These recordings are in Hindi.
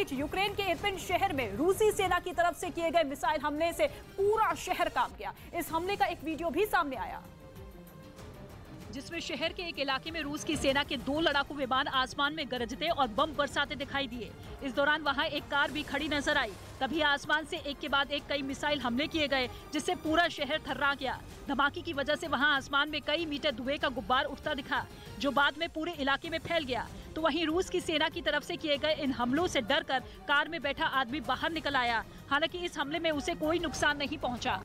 बीच यूक्रेन के इर्पिन शहर में रूसी सेना की तरफ से किए गए मिसाइल हमले से पूरा शहर कांप गया। इस हमले का एक वीडियो भी सामने आया, जिसमें शहर के एक इलाके में रूस की सेना के 2 लड़ाकू विमान आसमान में गरजते और बम बरसाते दिखाई दिए। इस दौरान वहां एक कार भी खड़ी नजर आई। तभी आसमान से एक के बाद एक कई मिसाइल हमले किए गए, जिससे पूरा शहर थर्रा गया। धमाके की वजह से वहां आसमान में कई मीटर धुएं का गुब्बार उठता दिखा, जो बाद में पूरे इलाके में फैल गया। तो वहीं रूस की सेना की तरफ से किए गए इन हमलों से डरकर कार में बैठा आदमी बाहर निकल आया। हालांकि इस हमले में उसे कोई नुकसान नहीं पहुँचा।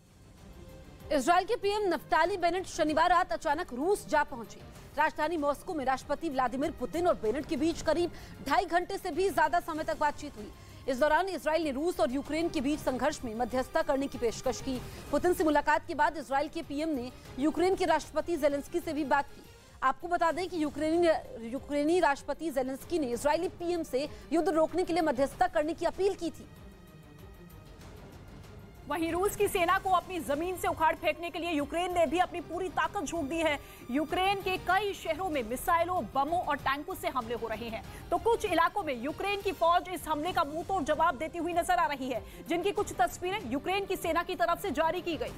इजरायल के पीएम नफ्ताली बेनेट शनिवार रात अचानक रूस जा पहुंचे। राजधानी मॉस्को में राष्ट्रपति व्लादिमीर पुतिन और बेनेट के बीच करीब 2.5 घंटे से भी ज्यादा समय तक बातचीत हुई। इस दौरान इजरायल ने रूस और यूक्रेन के बीच संघर्ष में मध्यस्थता करने की पेशकश की। पुतिन से मुलाकात के बाद इजरायल के पीएम ने यूक्रेन के राष्ट्रपति जेलेंस्की से भी बात की। आपको बता दें कि यूक्रेनी राष्ट्रपति जेलेंस्की ने इजरायली पीएम से युद्ध रोकने के लिए मध्यस्थता करने की अपील की थी। वहीं रूस की सेना को अपनी जमीन से उखाड़ फेंकने के लिए यूक्रेन ने भी अपनी पूरी ताकत झोंक दी है। यूक्रेन के कई शहरों में मिसाइलों, बमों और टैंकों से हमले हो रहे हैं, तो कुछ इलाकों में यूक्रेन की फौज इस हमले का मुंहतोड़ जवाब देती हुई नजर आ रही है, जिनकी कुछ तस्वीरें यूक्रेन की सेना की तरफ से जारी की गई,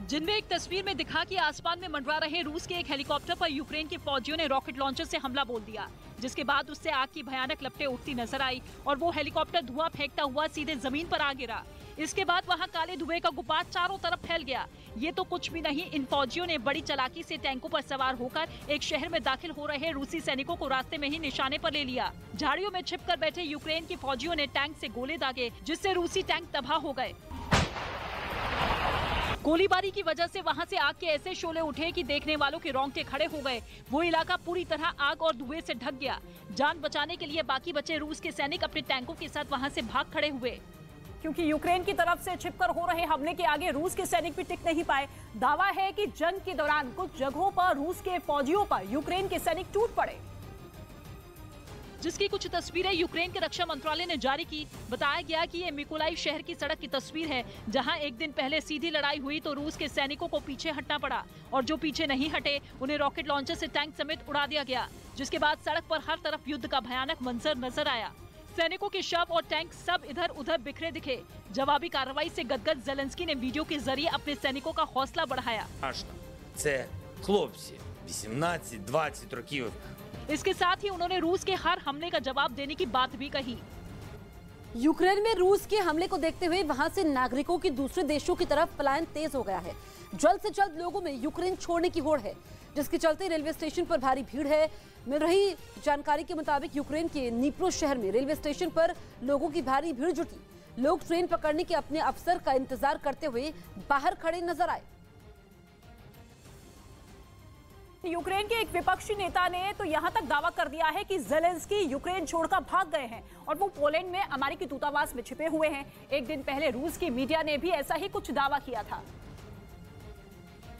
जिनमें एक तस्वीर में दिखा कि आसमान में मंडरा रहे रूस के एक हेलीकॉप्टर पर यूक्रेन के फौजियों ने रॉकेट लॉन्चर से हमला बोल दिया, जिसके बाद उससे आग की भयानक लपटें उठती नजर आई और वो हेलीकॉप्टर धुआं फेंकता हुआ सीधे जमीन पर आ गिरा। इसके बाद वहां काले धुएं का गुब्बार चारों तरफ फैल गया। ये तो कुछ भी नहीं, इन फौजियों ने बड़ी चालाकी से टैंकों पर सवार होकर एक शहर में दाखिल हो रहे रूसी सैनिकों को रास्ते में ही निशाने पर ले लिया। झाड़ियों में छिपकर बैठे यूक्रेन के फौजियों ने टैंक से गोले दागे, जिससे रूसी टैंक तबाह हो गए। गोलीबारी की वजह से वहां से आग के ऐसे शोले उठे कि देखने वालों के रोंगटे खड़े हो गए। वो इलाका पूरी तरह आग और धुएं से ढक गया। जान बचाने के लिए बाकी बचे रूस के सैनिक अपने टैंकों के साथ वहां से भाग खड़े हुए, क्योंकि यूक्रेन की तरफ से छिपकर हो रहे हमले के आगे रूस के सैनिक भी टिक नहीं पाए। दावा है कि जंग के दौरान कुछ जगहों पर रूस के फौजियों पर यूक्रेन के सैनिक टूट पड़े, जिसकी कुछ तस्वीरें यूक्रेन के रक्षा मंत्रालय ने जारी की। बताया गया कि ये मिकोलाइव शहर की सड़क की तस्वीर है, जहां एक दिन पहले सीधी लड़ाई हुई तो रूस के सैनिकों को पीछे हटना पड़ा और जो पीछे नहीं हटे उन्हें रॉकेट लॉन्चर से टैंक समेत उड़ा दिया गया, जिसके बाद सड़क पर हर तरफ युद्ध का भयानक मंजर नजर आया। सैनिकों के शव और टैंक सब इधर उधर बिखरे दिखे। जवाबी कार्रवाई से गदगद जेलेंस्की ने वीडियो के जरिए अपने सैनिकों का हौसला बढ़ाया। इसके साथ ही उन्होंने रूस के हर हमले का जवाब देने की बात भी कही। यूक्रेन में रूस के हमले को देखते हुए वहां से नागरिकों की दूसरे देशों की तरफ पलायन तेज हो गया है। जल्द से जल्द लोगों में यूक्रेन छोड़ने की होड़ है, जिसके चलते रेलवे स्टेशन पर भारी भीड़ है। मिल रही जानकारी के मुताबिक यूक्रेन के दनीप्रो शहर में रेलवे स्टेशन पर लोगों की भारी भीड़ जुटी। लोग ट्रेन पकड़ने के अपने अवसर का इंतजार करते हुए बाहर खड़े नजर आए। यूक्रेन के एक विपक्षी नेता ने तो यहां तक दावा कर दिया है कि जेलेंस्की यूक्रेन छोड़कर भाग गए हैं और वो पोलैंड में अमेरिकी दूतावास में छिपे हुए हैं। एक दिन पहले रूस की मीडिया ने भी ऐसा ही कुछ दावा किया था।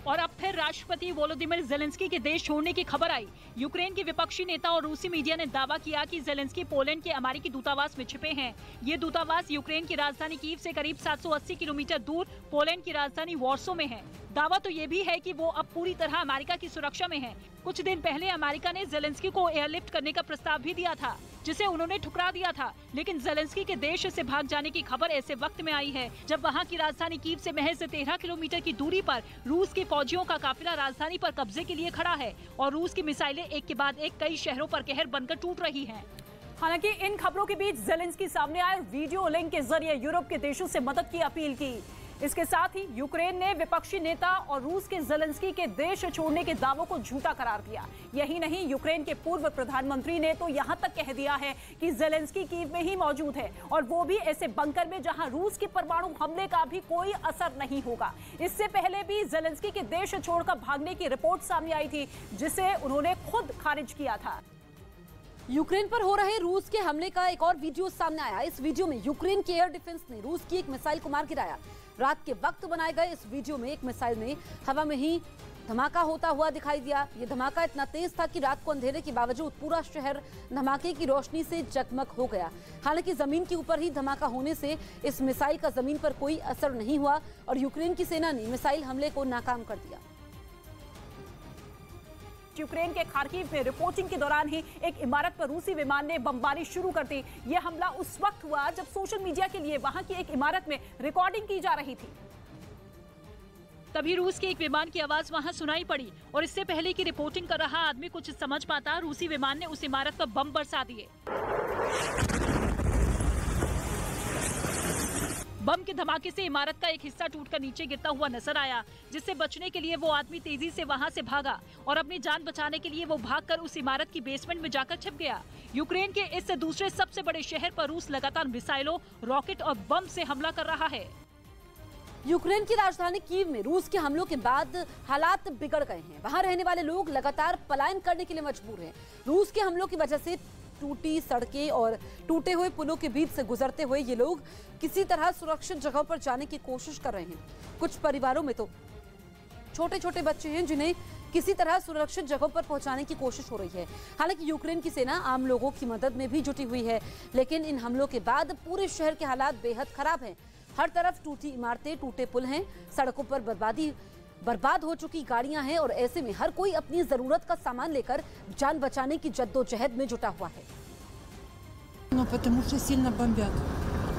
और अब फिर राष्ट्रपति वोलोदिमीर जेलेंस्की के देश छोड़ने की खबर आई। यूक्रेन के विपक्षी नेता और रूसी मीडिया ने दावा किया कि जेलेंस्की पोलैंड के अमेरिकी दूतावास में छिपे हैं। ये दूतावास यूक्रेन की राजधानी कीव से करीब 780 किलोमीटर दूर पोलैंड की राजधानी वॉर्सो में है। दावा तो ये भी है कि वो अब पूरी तरह अमेरिका की सुरक्षा में है। कुछ दिन पहले अमेरिका ने जेलेंस्की को एयरलिफ्ट करने का प्रस्ताव भी दिया था, जिसे उन्होंने ठुकरा दिया था। लेकिन जेलेंस्की के देश से भाग जाने की खबर ऐसे वक्त में आई है जब वहां की राजधानी कीव से महज 13 किलोमीटर की दूरी पर रूस के फौजियों का काफिला राजधानी पर कब्जे के लिए खड़ा है और रूस की मिसाइलें एक के बाद एक कई शहरों पर कहर बनकर टूट रही हैं। हालांकि इन खबरों के बीच जेलेंस्की सामने आए, वीडियो लिंक के जरिए यूरोप के देशों से मदद की अपील की। इसके साथ ही यूक्रेन ने विपक्षी नेता और रूस के जेलेंस्की के देश छोड़ने के दावों को झूठा करार दिया। यही नहीं, यूक्रेन के पूर्व प्रधानमंत्री ने तो यहां तक कह दिया है कि जेलेंस्की कीव में ही मौजूद है और वो भी ऐसे बंकर में जहां रूस के परमाणु हमले का भी कोई असर नहीं होगा। इससे पहले भी जेलेंस्की के देश छोड़कर भागने की रिपोर्ट सामने आई थी, जिसे उन्होंने खुद खारिज किया था। यूक्रेन पर हो रहे रूस के हमले का एक और वीडियो सामने आया। इस वीडियो में यूक्रेन के एयर डिफेंस ने रूस की एक मिसाइल को मार गिराया। रात के वक्त बनाए गए इस वीडियो में एक मिसाइल में हवा में ही धमाका होता हुआ दिखाई दिया। ये धमाका इतना तेज था कि रात को अंधेरे के बावजूद पूरा शहर धमाके की रोशनी से जगमग हो गया। हालांकि जमीन के ऊपर ही धमाका होने से इस मिसाइल का जमीन पर कोई असर नहीं हुआ और यूक्रेन की सेना ने मिसाइल हमले को नाकाम कर दिया। यूक्रेन के खार्किव में रिपोर्टिंग के दौरान ही एक इमारत पर रूसी विमान ने बमबारी शुरू कर दी। यह हमला उस वक्त हुआ जब सोशल मीडिया के लिए वहां की एक इमारत में रिकॉर्डिंग की जा रही थी। तभी रूस के एक विमान की आवाज वहां सुनाई पड़ी और इससे पहले कि रिपोर्टिंग कर रहा आदमी कुछ समझ पाता, रूसी विमान ने उस इमारत पर बम बरसा दिए। बम के धमाके से इमारत का एक हिस्सा टूटकर नीचे गिरता हुआ नजर आया, जिससे बचने के लिए वो आदमी तेजी से वहां से भागा और अपनी जान बचाने के लिए वो भागकर उस इमारत की बेसमेंट में जाकर छिप गया। यूक्रेन के इस दूसरे सबसे बड़े शहर पर रूस लगातार मिसाइलों, रॉकेट और बम से हमला कर रहा है। यूक्रेन की राजधानी कीव में रूस के हमलों के बाद हालात बिगड़ गए हैं। वहां रहने वाले लोग लगातार पलायन करने के लिए मजबूर हैं। रूस के हमलों की वजह से टूटी सड़कें और टूटे हुए पुलों के बीच से गुजरते हुए ये लोग किसी तरह सुरक्षित जगह पर जाने की कोशिश कर रहे हैं। कुछ परिवारों में तो छोटे छोटे बच्चे हैं जिन्हें किसी तरह सुरक्षित जगह पर पहुंचाने की कोशिश हो रही है। हालांकि यूक्रेन की सेना आम लोगों की मदद में भी जुटी हुई है, लेकिन इन हमलों के बाद पूरे शहर के हालात बेहद खराब हैं। हर तरफ टूटी इमारतें, टूटे पुल हैं, सड़कों पर बर्बाद हो चुकी गाड़ियां हैं और ऐसे में हर कोई अपनी जरूरत का सामान लेकर जान बचाने की जद्दोजहद में जुटा हुआ है। Ну, потому что сильно бомбят.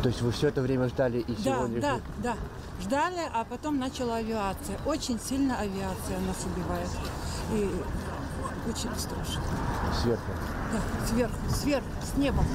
То есть вы все это время ждали и сегодня... Да. Ждали, а потом начала авиация. Очень сильно авиация нас убивает. И очень страшно. Сверху? Да, сверху, с неба.